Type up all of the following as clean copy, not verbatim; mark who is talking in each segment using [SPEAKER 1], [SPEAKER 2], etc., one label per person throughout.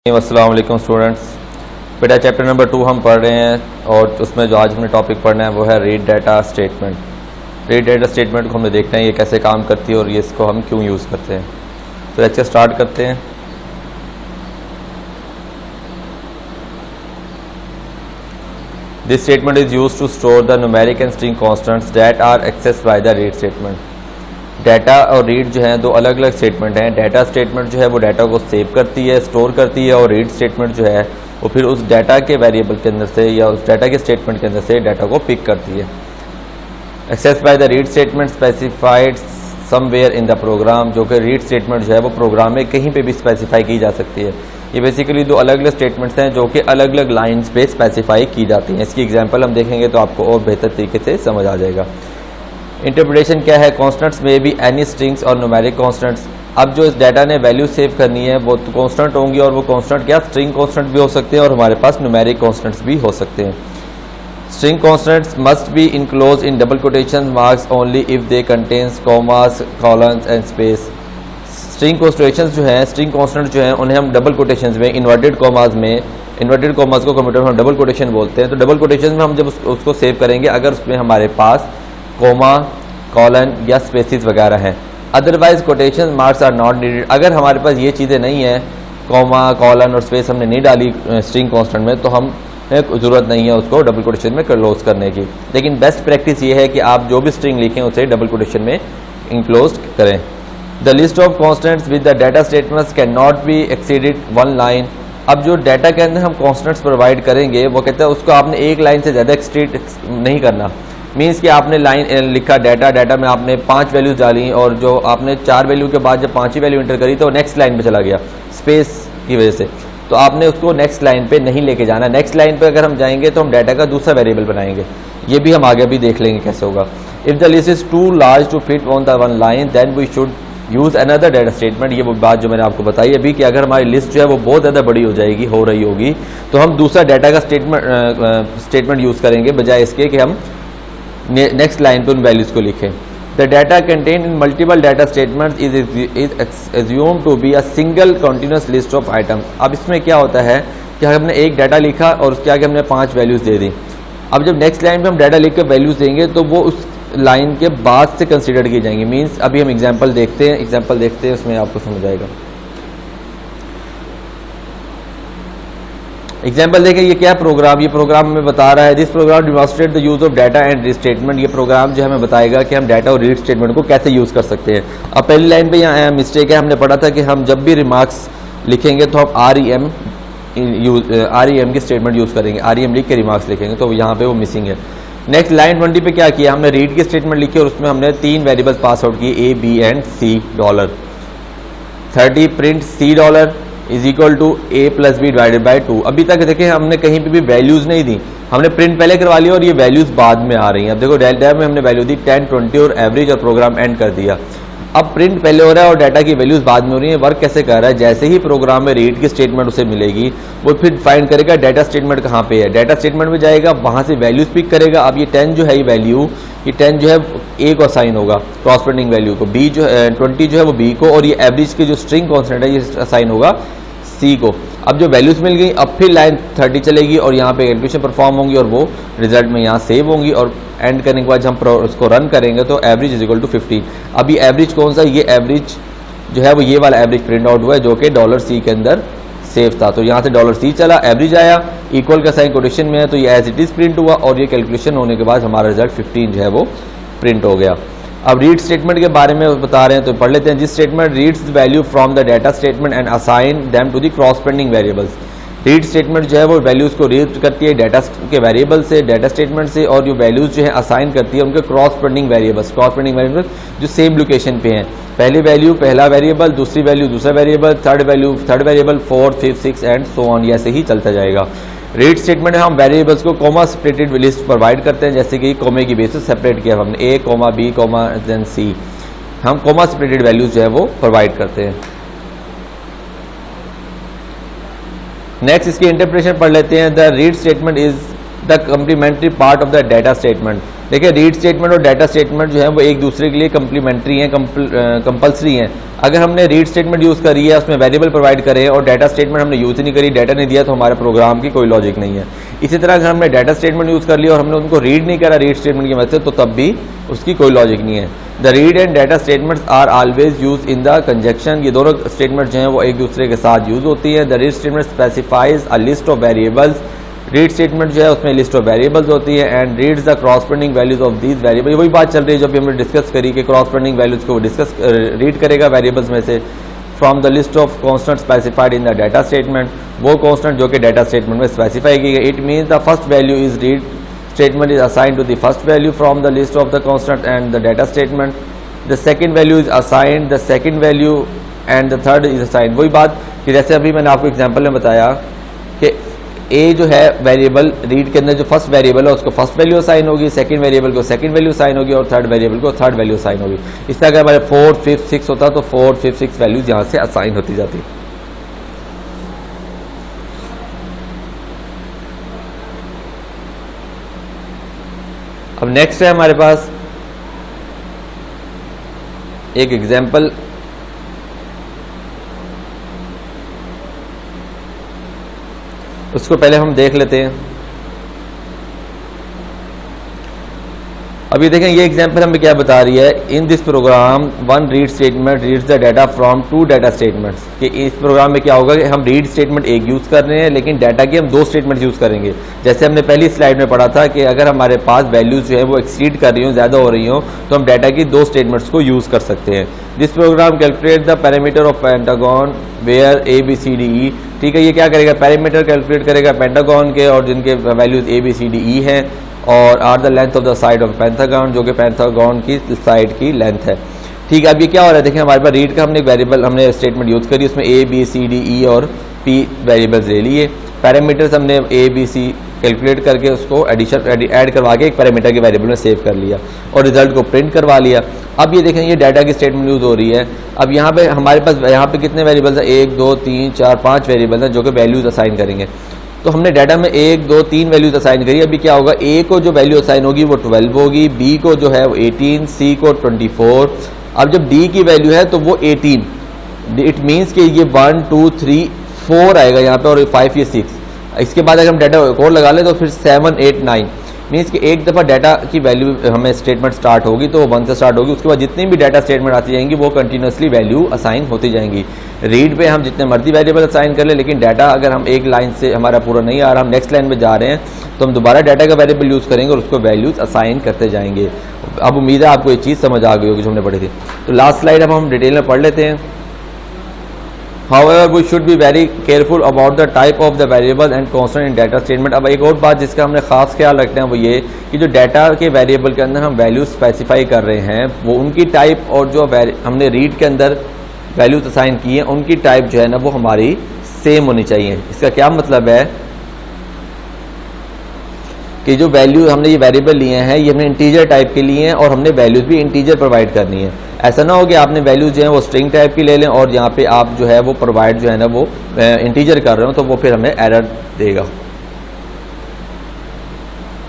[SPEAKER 1] अस्सलाम वालेकुम स्टूडेंट्स। बेटा चैप्टर नंबर 2 हम पढ़ रहे हैं और उसमें जो आज हमने टॉपिक पढ़ना है वो है read data statement. Read data statement को हमें देखना है ये कैसे काम करती है और ये इसको हम क्यों यूज़ करते हैं। तो लेक्चर स्टार्ट करते हैं। This statement is used to store the numeric and string constants that are accessed by the read statement. Data और रीड जो है दो अलग अलग स्टेटमेंट हैं। डाटा स्टेटमेंट जो है वो डाटा को सेव करती है, स्टोर करती है, और रीड स्टेटमेंट जो है वो फिर उस डाटा के वेरिएबल के अंदर से या उस डाटा के स्टेटमेंट के अंदर से डाटा को पिक करती है। Access by the read statement specified somewhere in the program, जो कि रीड स्टेटमेंट जो है वो प्रोग्राम में कहीं पे भी स्पेसिफाई की जा सकती है। ये बेसिकली दो अलग अलग स्टेटमेंट्स हैं जो कि अलग अलग लाइन्स पे स्पेसिफाई की जाती हैं। इसकी एग्जाम्पल हम देखेंगे तो आपको और बेहतर तरीके से समझ आ जाएगा। इंटरप्रिटेशन क्या है? कॉन्स्टेंट्स में भी एनी स्ट्रिंग्स और न्यूमेरिक कॉन्स्टेंट्स। अब जो इस डाटा ने वैल्यू सेव करनी है वो तो कॉन्स्टेंट होंगी, और वो कॉन्स्टेंट क्या स्ट्रिंग कॉन्स्टेंट भी हो सकते हैं और हमारे पास न्यूमेरिक कॉन्स्टेंट्स भी हो सकते हैं। String constants must be enclose in double quotation marks only if they contains commas, colons and space. String constants जो हैं, स्ट्रिंग कॉन्स्टेंट जो हैं उन्हें हम डबल कोटेशन में, इन्वर्टेड कॉमास में, इन्वर्टेड कॉमास को कंप्यूटर में हम डबल कोटेशन बोलते हैं। तो डबल कोटेशन में हम जब उसको सेव करेंगे अगर उसमें हमारे पास कोमा, कॉलन या स्पेसिस वगैरह हैं। Otherwise quotation marks are not needed. अगर हमारे पास ये चीज़ें नहीं है, कोमा, कॉलन और स्पेस हमने नहीं डाली स्ट्रिंग कॉन्स्टेंट में, तो हम ज़रूरत नहीं है उसको डबल कोटेशन में क्लोज करने की। लेकिन बेस्ट प्रैक्टिस ये है कि आप जो भी स्ट्रिंग लिखें उसे डबल कोटेशन में इनक्लोज करें। The list of constants with the data statements can not be exceeded 1 line. अब जो डाटा के अंदर हम कॉन्स्टेंट्स प्रोवाइड करेंगे वो कहते हैं उसको आपने एक लाइन से ज़्यादा एक्सटेड नहीं करना। मीन्स कि आपने लाइन लिखा डाटा में आपने 5 वैल्यूज डाली और जो आपने 4 वैल्यू के बाद जब 5वीं वैल्यू एंटर करी तो नेक्स्ट लाइन पे चला गया स्पेस की वजह से। तो आपने उसको नेक्स्ट लाइन पे नहीं लेके जाना। नेक्स्ट लाइन पे अगर हम जाएंगे तो हम डाटा का दूसरा वेरिएबल बनाएंगे। ये भी हम आगे भी देख लेंगे कैसे होगा। If the list is too large to fit on the 1 line then we should use another data statement. ये वो बात जो मैंने आपको बताई अभी कि अगर हमारी लिस्ट जो है वो बहुत ज़्यादा बड़ी हो रही होगी तो हम दूसरा डाटा का स्टेटमेंट यूज़ करेंगे बजाय इसके कि हम नेक्स्ट लाइन पे उन वैल्यूज को लिखें। The data contain in multiple data statements is assume to be a single continuous list of item. अब इसमें क्या होता है कि हमने एक डाटा लिखा और उसके आगे हमने 5 वैल्यूज दे दी। अब जब नेक्स्ट लाइन पे हम डाटा लिख कर वैल्यूज देंगे तो वो उस लाइन के बाद से कंसिडर की जाएंगी। मीन्स अभी हम एग्जाम्पल देखते हैं उसमें आपको समझ आएगा। एग्जाम्पल देखें, ये क्या प्रोग्राम, ये प्रोग्राम हमें बता रहा है this program demonstrate the use of data and read statement. ये प्रोग्राम जो हमें बताएगा कि हम डाटा और रीड स्टेटमेंट को कैसे यूज़ कर सकते हैं। अब पहली लाइन पे यहाँ मिस्टेक है, हमने पढ़ा था कि हम जब भी रिमार्क्स लिखेंगे तो हम REM की स्टेटमेंट यूज़ करेंगे, REM लिख के रिमार्क्स लिखेंगे, तो यहाँ पे वो मिसिंग है। नेक्स्ट लाइन 20 पे क्या किया, हमने रीड की स्टेटमेंट लिखी और उसमें हमने 3 वेरिएबल्स पास आउट किए A, B and C dollar. 30 print $C is equal to A + B divided by 2। अभी तक देखें हमने कहीं पे भी वैल्यूज नहीं दी, हमने प्रिंट पहले करवा लिया और ये वैल्यूज बाद में आ रही हैं। अब देखो डाटा में हमने वैल्यू दी 10, 20 और एवरेज और प्रोग्राम एंड कर दिया। अब प्रिंट पहले हो रहा है और डाटा की वैल्यूज बाद में हो रही है। वर्क कैसे कर रहा है, जैसे ही प्रोग्राम में रीड की स्टेटमेंट उसे मिलेगी वो फिर फाइंड करेगा डाटा स्टेटमेंट कहाँ पे है, डाटा स्टेटमेंट में जाएगा, वहाँ से वैल्यूज पिक करेगा। अब ये 10 जो है ये वैल्यू, ये 10 जो है A को असाइन होगा क्रॉसपेंडिंग वैल्यू को, B जो 20 जो है वो B को, और ये एवरेज की जो स्ट्रिंग कॉन्स्टेंट है ये असाइन होगा C को। अब जो वैल्यूज मिल गई अब फिर लाइन 30 चलेगी और यहाँ पे कैलकुलेशन परफॉर्म होंगी और वो रिजल्ट में यहाँ सेव होंगी, और एंड करने के बाद जब हम उसको रन करेंगे तो एवरेज इज इक्वल टू 15। अब ये एवरेज कौन सा, ये एवरेज जो है वो ये वाला एवरेज प्रिंट आउट हुआ है जो कि $C के अंदर सेव था। तो यहाँ से $C चला, एवरेज आया, इक्वल का साइन कोटेशन में है तो ये एज इट इज प्रिंट हुआ, और ये कैलकुलेशन होने के बाद हमारा रिजल्ट 15 जो है वो प्रिंट हो गया। अब रीड स्टेटमेंट के बारे में बता रहे हैं तो पढ़ लेते हैं। जिस statement reads the value from the data statement and assign them to the corresponding variables. Read statement जो है वो वैल्यूज को रीड करती है डाटा के वेरिएबल से, डाटा स्टेटमेंट से, और जो वैल्यूज जो है असाइन करती है उनके क्रॉसपेंडिंग वेरिएबल्स। क्रॉसपेंडिंग वेरिएबल जो सेम लोकेशन पे हैं, पहली वैल्यू पहला वेरिएबल, दूसरी वैल्यू दूसरा variable, third value third variable, 4, 5, 6 and so on, ऐसे ही चलता जाएगा। रीड स्टेटमेंट में हम वेरिएबल्स को कॉमा सेपरेटेड लिस्ट प्रोवाइड करते हैं, जैसे कि कॉमे की बेसिस सेपरेट किया हमने A, B, देन C। हम कॉमा सेपरेटेड वैल्यूज जो है वो प्रोवाइड करते हैं। नेक्स्ट इसकी इंटरप्रिटेशन पढ़ लेते हैं। The read statement is the complementary part of the data statement. देखिए रीड स्टेटमेंट और डाटा स्टेटमेंट जो है वो एक दूसरे के लिए कंप्लीमेंट्री हैं, कंपल्सरी हैं। अगर हमने रीड स्टेटमेंट यूज़ करी है, उसमें वेरिएबल प्रोवाइड करे और डाटा स्टेटमेंट हमने यूज़ ही नहीं करी, डाटा नहीं दिया, तो हमारे प्रोग्राम की कोई लॉजिक नहीं है। इसी तरह अगर हमने डाटा स्टेटमेंट यूज़ कर लिया और हमने उनको रीड नहीं करा रीड स्टेटमेंट की मदद से, तो तब भी उसकी कोई लॉजिक नहीं है। The read and data statements are always use in the conjunction. ये दोनों स्टेटमेंट जो हैं वो एक दूसरे के साथ यूज़ होती है। The read statement specifies a list of variables. Read statement जो है उसमें लिस्ट ऑफ वेरिएबल्स होती है and reads the corresponding values of these variable. वही बात चल रही है जो भी हमने डिस्कस करी कि क्रॉसपेंडिंग वैल्यूज को डिस्कस रीड करेगा वेरिएबल्स में से from the list of constant specified in the data statement. वो कॉन्स्टेंट जो कि डाटा स्टेटमेंट में स्पेसिफाई की गई। It means the first value is read statement is assigned to the first value from the list of the constant and the data statement. The second value is assigned the second value and the third is assigned। वही बात कि जैसे अभी मैंने आपको example में बताया कि a जो है वेरिएबल रीड के अंदर जो फर्स्ट वेरिएबल है उसको फर्स्ट वैल्यू असाइन होगी, सेकंड वेरिएबल को सेकंड वैल्यू असाइन होगी और थर्ड वेरिएबल को थर्ड वैल्यू असाइन होगी। इस तरह अगर हमारे 4, 5, 6 होता तो 4, 5, 6 वैल्यूज यहाँ से असाइन होती जाती। अब नेक्स्ट है हमारे पास एक एग्जाम्पल। उसको पहले हम देख लेते हैं। अभी देखें ये एग्जाम्पल हमें क्या बता रही है। In this program one read statement reads the data from two data statements. कि इस प्रोग्राम में क्या होगा कि हम रीड स्टेटमेंट एक यूज़ कर रहे हैं लेकिन डाटा की हम दो स्टेटमेंट यूज़ करेंगे। जैसे हमने पहली स्लाइड में पढ़ा था कि अगर हमारे पास वैल्यूज़ जो है वो एक्सीड कर रही हो, ज़्यादा हो रही हो, तो हम डाटा की दो स्टेटमेंट्स को यूज़ कर सकते हैं। This program calculate the parameter of pentagon where ABCDE। ठीक है, ये क्या करेगा, पैरामीटर कैलकुलेट करेगा पेंटागन के और जिनके वैल्यूज ABCDE हैं और are the length of the side of pentagon, जो कि पेंटागन की साइड की लेंथ है। ठीक है, अब ये क्या हो रहा है, देखिए हमारे पास रीड का हमने वेरिएबल हमने स्टेटमेंट यूज़ करी, उसमें ABCDE और P वेरिएबल्स ले लिए। पैरामीटर्स हमने ABC कैलकुलेट करके उसको ऐड करवा के एक पैरामीटर के वेरिएबल में सेव कर लिया और रिजल्ट को प्रिंट करवा लिया। अब ये देखें ये डाटा की स्टेटमेंट यूज़ हो रही है। अब यहाँ पे हमारे पास यहाँ पे कितने वेरिएबल्स हैं, 1, 2, 3, 4, 5 वेरिएबल्स हैं जो कि वैल्यूज असाइन करेंगे। तो हमने डाटा में 1, 2, 3 वैल्यूज असाइन करी। अभी क्या होगा, A को जो वैल्यू असाइन होगी वो 12 होगी, B को जो है वो 18, C को 24। अब जब D की वैल्यू है तो वो 18, इट मीन्स कि ये 1, 2, 3, 4 आएगा यहाँ पे और 5 ये 6। इसके बाद अगर हम डाटा और लगा लें तो फिर 7, 8, 9 मीन्स कि एक दफ़ा डाटा की वैल्यू हमें स्टेटमेंट स्टार्ट होगी तो वो 1 से स्टार्ट होगी। उसके बाद जितनी भी डाटा स्टेटमेंट आती जाएंगी वो कंटिन्यूसली वैल्यू असाइन होती जाएंगी। रीड पे हम जितने मर्जी वेरिएबल असाइन कर ले, लेकिन डाटा अगर हम एक लाइन से हमारा पूरा नहीं आ रहा, हम नेक्स्ट लाइन में जा रहे हैं, तो हम दोबारा डाटा का वेरिएबल यूज़ करेंगे और उसको वैल्यूज असाइन करते जाएंगे। अब उम्मीद है आपको ये चीज़ समझ आ गई होगी जो हमने पढ़ी थी। तो लास्ट स्लाइड अब हम डिटेल में पढ़ लेते हैं। However, we should be very careful about the type of the variable and constant in data statement। अब एक और बात जिसका हमने खास ख्याल रखना है वो ये कि जो डाटा के वेरिएबल के अंदर हम वैल्यू स्पेसिफाई कर रहे हैं वो उनकी टाइप और जो हमने रीड के अंदर वैल्यूज असाइन की है उनकी टाइप जो है ना वो हमारी सेम होनी चाहिए। इसका क्या मतलब है कि जो वैल्यू हमने ये वेरिएबल लिए हैं ये हमने इंटीजर टाइप के लिए हैं और हमने वैल्यूज भी इंटीजर प्रोवाइड करनी है। ऐसा ना हो कि आपने वैल्यूज जो है वो स्ट्रिंग टाइप की ले लें और यहाँ पे आप जो है वो प्रोवाइड जो है ना वो इंटीजर कर रहे हो तो वो फिर हमें एरर देगा।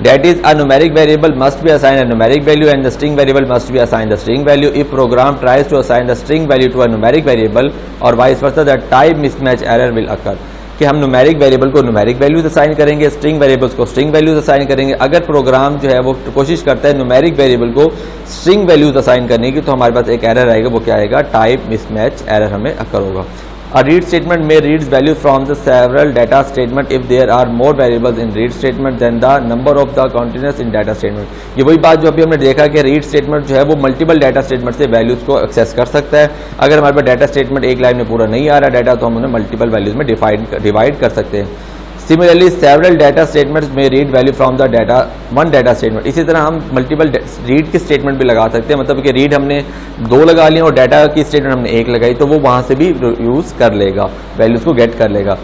[SPEAKER 1] That is, a numeric variable must be assigned a numeric value and the string variable must be assigned the string value. If program tries to assign the string value to a numeric variable or vice versa, the type mismatch error will occur। कि हम numeric variable को numeric values assign करेंगे, string variables को string values assign करेंगे। अगर programme जो है वो कोशिश करता है न्यूमेरिक वेरिएबल को स्ट्रिंग वैल्यूज असाइन करने की तो हमारे पास एक एरर आएगा, वो क्या आएगा, टाइप मिसमैच एरर हमें अकर होगा। A read statement may read value from the several data statement if there are more variables in read statement than the number of the continuous in data statement। ये वही बात जो अभी हमने देखा कि रीड स्टेटमेंट जो है वो मल्टीपल डाटा स्टेटमेंट से वैल्यूज को एक्सेस कर सकता है। अगर हमारे पास डाटा स्टेटमेंट एक लाइन में पूरा नहीं आ रहा डाटा तो हम उन्हें मल्टीपल वैल्यूज में डिवाइड कर सकते हैं। सिमिलरली सेवरल डाटा स्टेटमेंट्स में read value from the data one data statement. इसी तरह हम मल्टीपल रीड की स्टेटमेंट भी लगा सकते हैं, मतलब कि रीड हमने 2 लगा ली और डाटा की स्टेटमेंट हमने 1 लगाई तो वो वहाँ से भी यूज़ कर लेगा, वैल्यूज़ को गेट कर लेगा।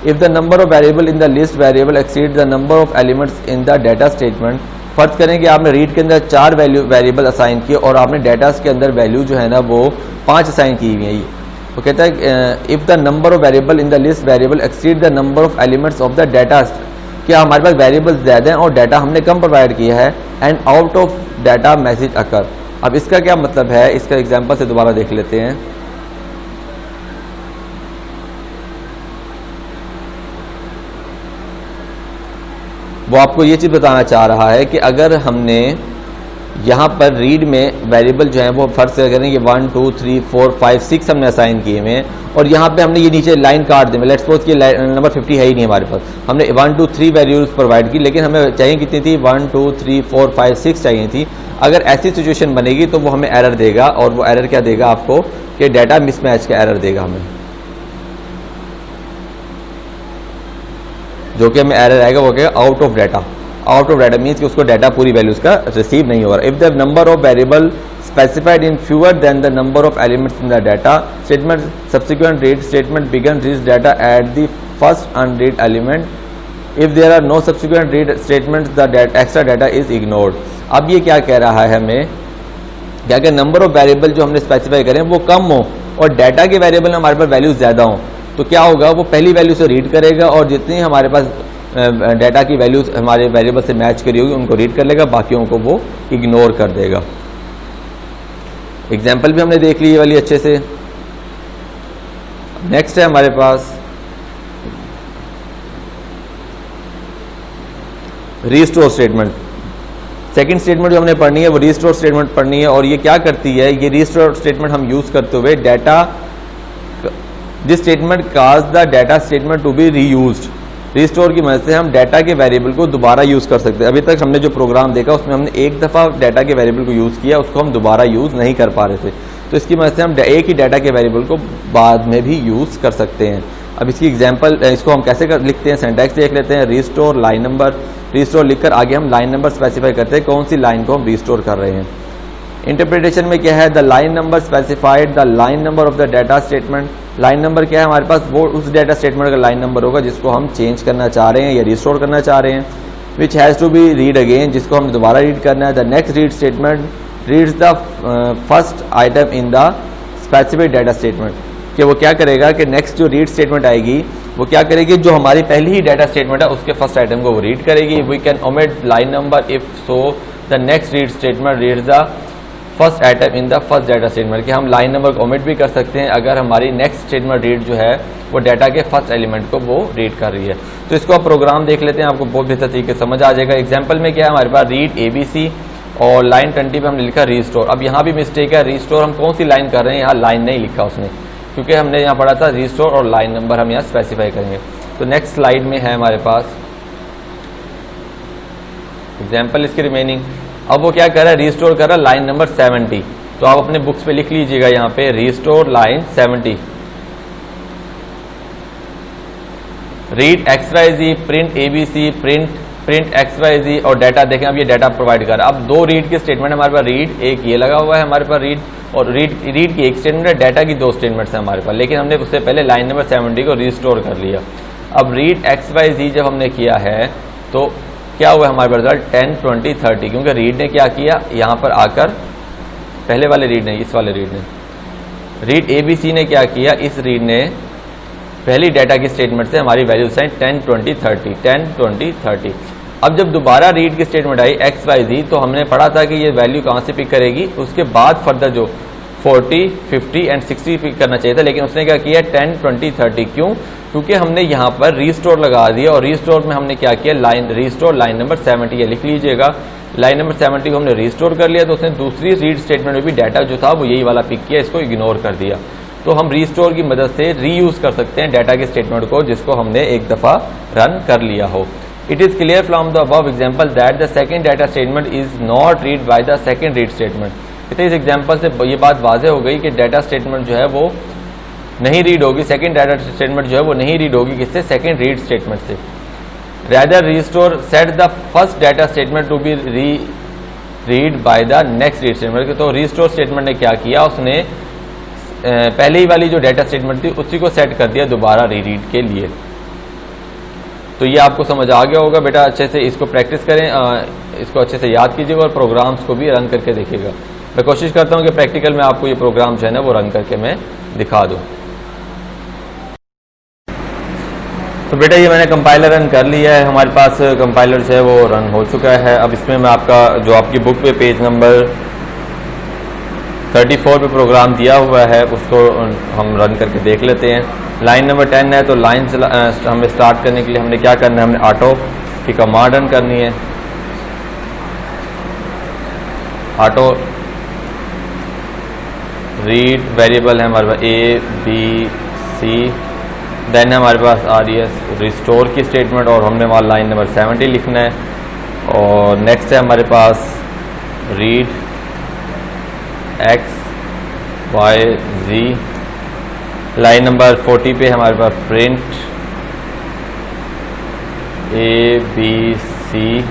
[SPEAKER 1] If the number of variable in the list variable exceed the number of elements in the data statement. फर्ज करें कि आपने रीड के अंदर 4 वेरिएबल असाइन किए और आपने डाटास के अंदर वैल्यू जो है ना वो 5 असाइन की हुई है। वो कहता है if the number of variable in the list variable exceed the number of elements of the data क्या हमारे पास वेरिएबल्स ज़्यादा हैं और डाटा हमने कम प्रोवाइड किया है, and out of data message occur. अब इसका क्या मतलब है, इसका एग्जांपल से दोबारा देख लेते हैं। वो आपको ये चीज़ बताना चाह रहा है कि अगर हमने यहाँ पर रीड में वेरिएबल जो है वो फर्ज से करें कि 1 2 3 4 5 6 हमने असाइन किए हुए हैं, और यहाँ पे हमने ये नीचे लाइन काट दी। लेट्स सपोज कि नंबर 50 है ही नहीं हमारे पास, हमने 1 2 3 वैल्यूज प्रोवाइड की, लेकिन हमें चाहिए कितनी थी, 1 2 3 4 5 6 चाहिए थी। अगर ऐसी सिचुएशन बनेगी तो वो हमें एरर देगा, और वो एरर क्या देगा आपको कि डाटा मिसमैच का एरर देगा हमें, जो कि हमें एरर आएगा वो क्या, out of data. Out of data means कि उसको डाटा पूरी वैल्यूज का रिसीव नहीं हो रहा। If the number of variable specified in fewer than the number of elements in the data statement, subsequent read statement begins reads data at the first unread element. If there are no subsequent read statements, the extra data is ignored. अब ये क्या कह रहा है हमें, क्या कि number of variable जो हमने स्पेसिफाई करें वो कम हो और डाटा के वेरिएबल में हमारे पास वैल्यूज ज़्यादा हो, तो क्या होगा, वो पहली वैल्यू से रीड करेगा और जितनी हमारे पास डाटा की वैल्यूज हमारे वेरिएबल से मैच करी होगी उनको रीड कर लेगा, बाकियों को वो इग्नोर कर देगा। एग्जाम्पल भी हमने देख ली ये वाली अच्छे से। नेक्स्ट है हमारे पास रीस्टोर स्टेटमेंट। सेकंड स्टेटमेंट जो हमने पढ़नी है वो रीस्टोर स्टेटमेंट पढ़नी है, और ये क्या करती है, ये रीस्टोर स्टेटमेंट हम यूज करते हुए data, this statement cause the data statement to be reused. Restore की मदद से हम डाटा के वेरिएबल को दोबारा यूज़ कर सकते हैं। अभी तक हमने जो प्रोग्राम देखा उसमें हमने एक दफ़ा डाटा के वेरिएबल को यूज़ किया, उसको हम दोबारा यूज़ नहीं कर पा रहे थे, तो इसकी मदद से हम एक ही डाटा के वेरिएबल को बाद में भी यूज़ कर सकते हैं। अब इसकी एग्जांपल, इसको हम कैसे लिखते हैं, सिंटैक्स देख लेते हैं। रीस्टोर लाइन नंबर, रीस्टोर लिखकर आगे हम लाइन नंबर स्पेसिफाई करते हैं कौन सी लाइन को हम रीस्टोर कर रहे हैं। इंटरप्रिटेशन में क्या है, the line number specified the line number of the data statement. Line number क्या है हमारे पास, वो उस डाटा स्टेटमेंट का लाइन नंबर होगा जिसको हम चेंज करना चाह रहे हैं या रिस्टोर करना चाह रहे हैं। Which has to be read again, जिसको हमें दोबारा रीड करना है। The next read statement reads the first item in the specific data statement, कि वो क्या करेगा कि नेक्स्ट जो रीड स्टेटमेंट आएगी वो क्या करेगी, जो हमारी पहली ही डाटा स्टेटमेंट है उसके फर्स्ट आइटम को वो रीड करेगी। We can omit line number if so the next read statement reads the first item in the first data statement, कि हम लाइन नंबर को ओमिट भी कर सकते हैं अगर हमारी नेक्स्ट स्टेटमेंट रीड जो है वो डाटा के फर्स्ट एलिमेंट को वो रीड कर रही है। तो इसको आप प्रोग्राम देख लेते हैं, आपको बहुत बेहतर तरीके से समझ आ जाएगा। एग्जाम्पल में क्या है हमारे पास, रीड ABC और लाइन 20 पे हमने लिखा रीस्टोर। अब यहाँ भी मिस्टेक है, रीस्टोर हम कौन सी लाइन कर रहे हैं, यहाँ लाइन नहीं लिखा उसने, क्योंकि हमने यहाँ पढ़ा था रीस्टोर और लाइन नंबर हम यहाँ स्पेसिफाई करेंगे। तो नेक्स्ट स्लाइड में है हमारे पास एग्जाम्पल इसकी रिमेनिंग। अब वो क्या कर रहा है, रीस्टोर कर रहा है लाइन नंबर 70। तो आप अपने बुक्स पे लिख लीजिएगा यहाँ पे restore line 70। Read XYZ, print ABC, print XYZ और डाटा देखें। अब ये डाटा प्रोवाइड कर रहा है। अब दो रीड के स्टेटमेंट हमारे पास, रीड एक ये लगा हुआ है हमारे पास रीड, और रीड की एक स्टेटमेंट है, डाटा की दो स्टेटमेंट्स हैं हमारे पास, लेकिन हमने उससे पहले लाइन नंबर 70 को रीस्टोर कर लिया। अब रीड XYZ जब हमने किया है तो क्या हुआ हमारे पास रिजल्ट 10 20 30, क्योंकि रीड ने क्या किया, यहाँ पर आकर पहले वाले रीड ने, इस वाले रीड ने, रीड ABC ने क्या किया, इस रीड ने पहली डाटा की स्टेटमेंट से हमारी वैल्यूज हैं 10 20 30 10 20 30। अब जब दोबारा रीड की स्टेटमेंट आई XYZ तो हमने पढ़ा था कि ये वैल्यू कहाँ से पिक करेगी, उसके बाद फर्दर जो 40 50 एंड 60 पिक करना चाहिए था, लेकिन उसने क्या किया 10 20 30। क्यों, क्योंकि हमने यहाँ पर रीस्टोर लगा दिया, और रीस्टोर में हमने क्या किया, लाइन रीस्टोर लाइन नंबर 70, ये लिख लीजिएगा। लाइन नंबर 70 को हमने रीस्टोर कर लिया, तो उसने दूसरी रीड स्टेटमेंट में भी डाटा जो था वो यही वाला पिक किया, इसको इग्नोर कर दिया। तो हम रीस्टोर की मदद से रीयूज कर सकते हैं डाटा के स्टेटमेंट को जिसको हमने एक दफ़ा रन कर लिया हो। It is clear from the above example that the second data statement is not read by the second read statement. इस एग्जाम्पल से ये बात वाज़ेह हो गई कि डाटा स्टेटमेंट जो है वो नहीं रीड होगी, सेकंड डाटा स्टेटमेंट जो है वो नहीं रीड होगी, किससे, सेकंड रीड स्टेटमेंट से। Rather restore set the first data statement to be read by the next read statement. तो रीस्टोर स्टेटमेंट ने क्या किया, उसने पहले ही वाली जो डाटा स्टेटमेंट थी उसी को सेट कर दिया दोबारा रीड के लिए। तो ये आपको समझ आ गया होगा बेटा, अच्छे से इसको प्रैक्टिस करें, इसको अच्छे से याद कीजिएगा और प्रोग्राम्स को भी रन करके देखिएगा। मैं कोशिश करता हूँ कि प्रैक्टिकल में आपको ये प्रोग्राम जो है ना वो रन करके मैं दिखा दूँ। तो बेटा ये मैंने कंपाइलर रन कर लिया है, हमारे पास कंपाइलर जो है वो रन हो चुका है। अब इसमें मैं आपका जो आपकी बुक पे पेज नंबर 34 पे प्रोग्राम दिया हुआ है उसको हम रन करके देख लेते हैं। लाइन नंबर 10 है, तो लाइन हमें स्टार्ट करने के लिए हमने क्या करना है, हमने ऑटो की कमांड रन करनी है। ऑटो रीड वेरिएबल है हमारे पास ABC, देन हमारे पास RES रिस्टोर की स्टेटमेंट और हमने वहाँ लाइन नंबर 70 लिखना है। और नेक्स्ट है हमारे पास रीड XYZ, लाइन नंबर 40 पे हमारे पास प्रिंट ABC,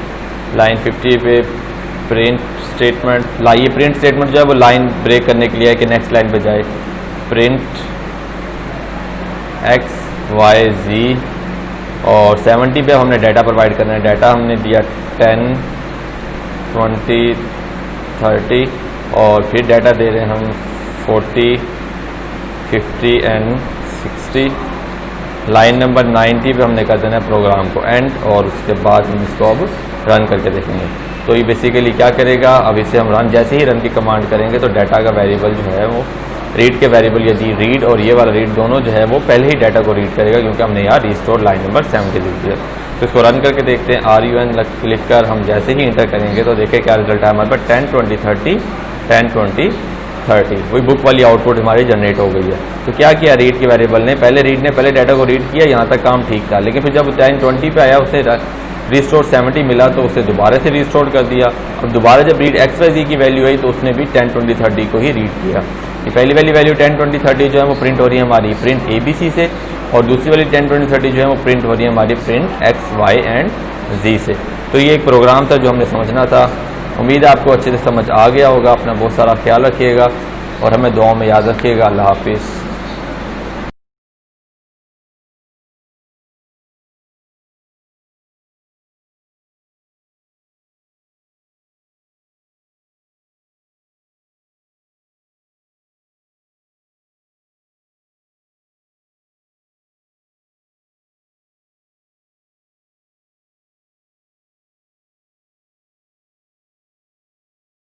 [SPEAKER 1] लाइन 50 पे प्रिंट स्टेटमेंट। ये प्रिंट स्टेटमेंट जो है वो लाइन ब्रेक करने के लिए है कि नेक्स्ट लाइन पे जाए, प्रिंट XYZ। और 70 पे हमने डाटा प्रोवाइड करना है, डाटा हमने दिया 10 20 30 और फिर डाटा दे रहे हैं हम 40 50 एंड 60। लाइन नंबर 90 पे हमने कर देना है प्रोग्राम को एंड और उसके बाद हम इसको अब रन करके देखेंगे। तो ये बेसिकली क्या करेगा, अब इसे हम रन जैसे ही रन की कमांड करेंगे तो डाटा का वेरिएबल जो है वो रीड के वेरिएबल यदि रीड और ये वाला रीड दोनों जो है वो पहले ही डाटा को रीड करेगा क्योंकि हमने यहाँ रिस्टोर लाइन नंबर 70 लिख दिया। तो इसको रन करके देखते हैं। RUN क्लिक कर हम जैसे ही इंटर करेंगे तो देखिए क्या रिजल्ट है हमारे पास 10 20 30 10 20 30। वही बुक वाली आउटपुट हमारी जनरेट हो गई है। तो क्या किया रीड के वेरिएबल ने, रीड ने पहले डाटा को रीड किया, यहाँ तक काम ठीक था, लेकिन फिर जब 10 20 पे आया उसे रिस्टोर 70 मिला तो उसे दोबारा से रिस्टोर कर दिया। अब दोबारा जब रीड XYZ की वैल्यू आई तो उसने भी 10 20 30 को ही रीड किया। ये पहली वाली वैल्यू 10 20 30 जो है वो प्रिंट हो रही है हमारी प्रिंट ABC से और दूसरी वाली 10 20 30 जो है वो प्रिंट हो रही है हमारी प्रिंट XY एंड Z से। तो ये एक प्रोग्राम था जो हमने समझना था। उम्मीद है आपको अच्छे से समझ आ गया होगा। अपना बहुत सारा ख्याल रखिएगा और हमें दुआओं में याद रखिएगा। अल्लाह हाफिज़।